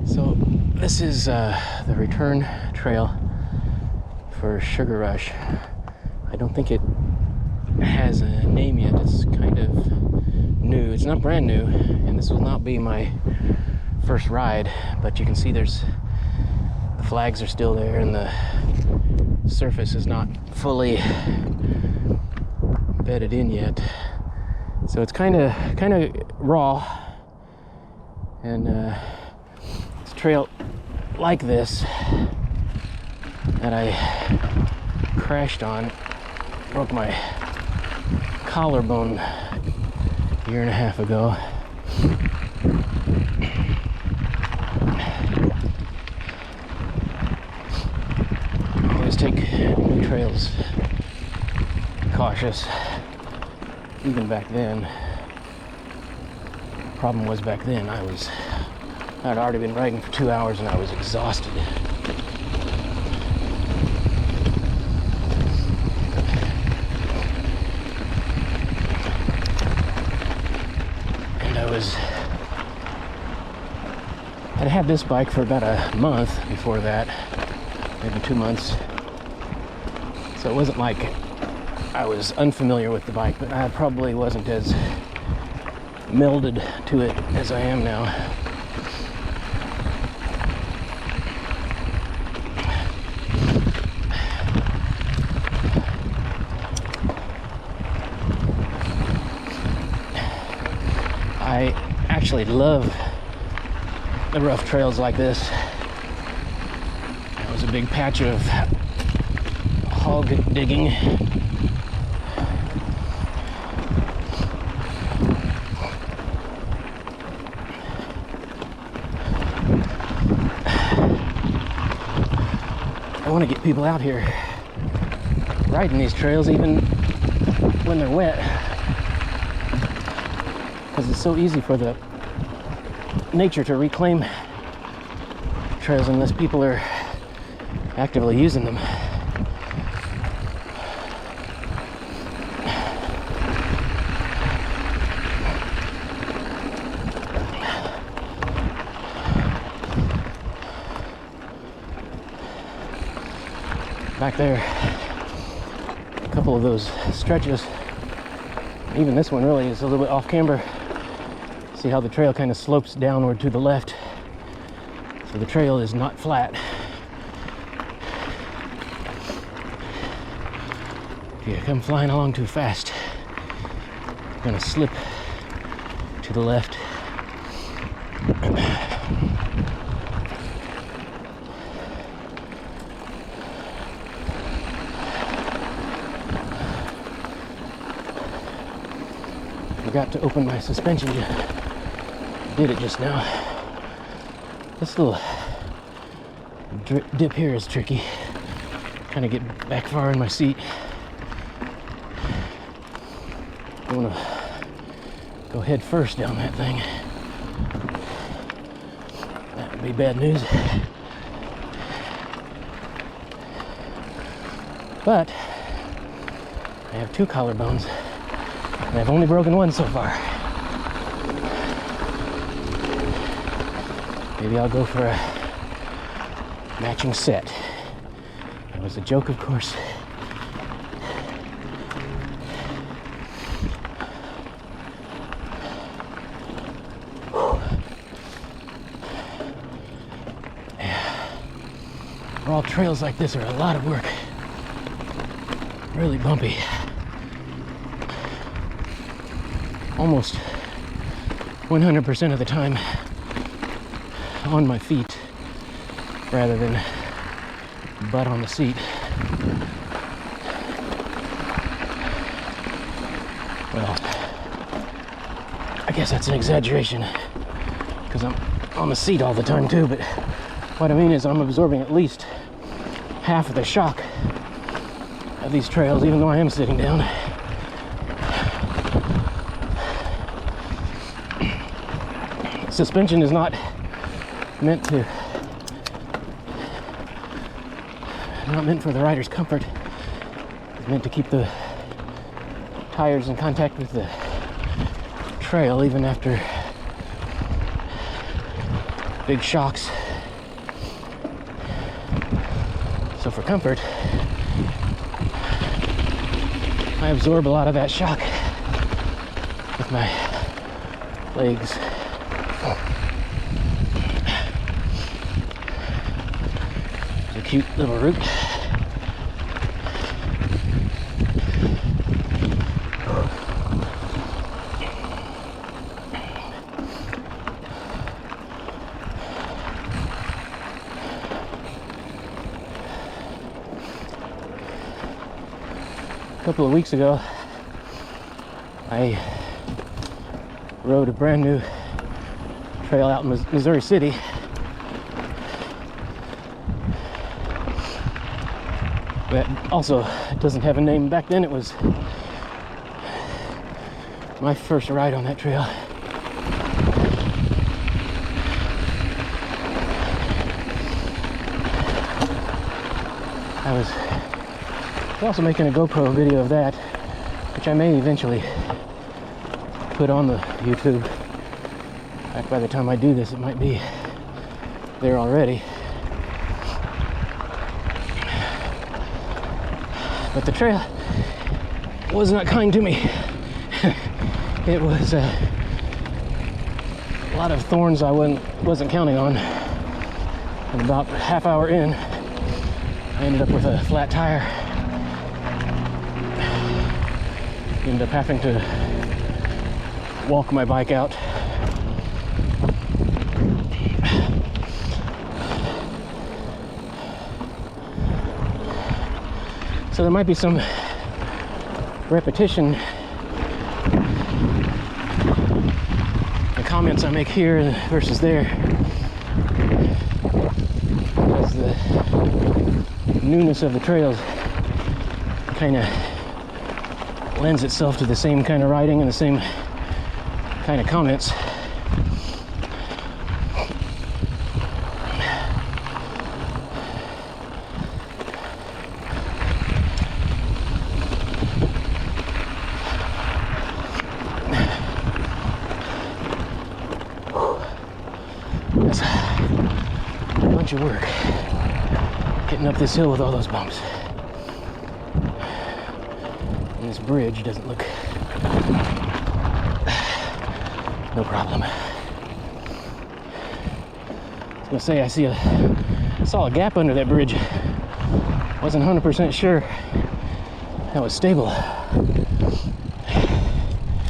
So this is the return trail for Sugar Rush. I don't think it has a name yet. It's kind of new. It's not brand new, and this will not be my first ride, but you can see the flags are still there and the surface is not fully bedded in yet. So it's kind of raw, and it's a trail like this that I crashed on, broke my collarbone a year and a half ago. I always take new trails cautious. Even back then, the problem was back then I'd already been riding for 2 hours and I was exhausted. And I'd had this bike for about a month before that, maybe 2 months. So it wasn't like I was unfamiliar with the bike, but I probably wasn't as melded to it as I am now. I actually love the rough trails like this. There was a big patch of hog digging. I want to get people out here riding these trails even when they're wet, because it's so easy for the nature to reclaim trails unless people are actively using them. Back there, a couple of those stretches, even this one really is a little bit off camber. See how the trail kind of slopes downward to the left, so the trail is not flat. If you come flying along too fast, you're gonna slip to the left. Forgot to open my suspension. Did it just now. This little dip here is tricky. Kind of get back far in my seat. I want to go head first down that thing. That would be bad news. But I have 2 collarbones. And I've only broken one so far. Maybe I'll go for a matching set. That was a joke, of course. Yeah. Raw trails like this are a lot of work. Really bumpy. Almost 100% of the time on my feet rather than butt on the seat. Well, I guess that's an exaggeration because I'm on the seat all the time too, but what I mean is I'm absorbing at least half of the shock of these trails even though I am sitting down. Suspension is not meant for the rider's comfort. It's meant to keep the tires in contact with the trail even after big shocks. So for comfort, I absorb a lot of that shock with my legs. It's a cute little route. A couple of weeks ago, I rode a brand new trail out in Missouri City. That also doesn't have a name. Back then it was my first ride on that trail. I was also making a GoPro video of that, which I may eventually put on the YouTube. In fact, by the time I do this, it might be there already. But the trail was not kind to me. It was a lot of thorns I wasn't counting on. And about a half hour in, I ended up with a flat tire. Ended up having to walk my bike out. So there might be some repetition. The comments I make here versus there, because the newness of the trails kind of lends itself to the same kind of riding and the same kind of comments. That's a bunch of work getting up this hill with all those bumps. And this bridge doesn't look no problem. I was gonna say I saw a gap under that bridge. Wasn't 100% sure that was stable.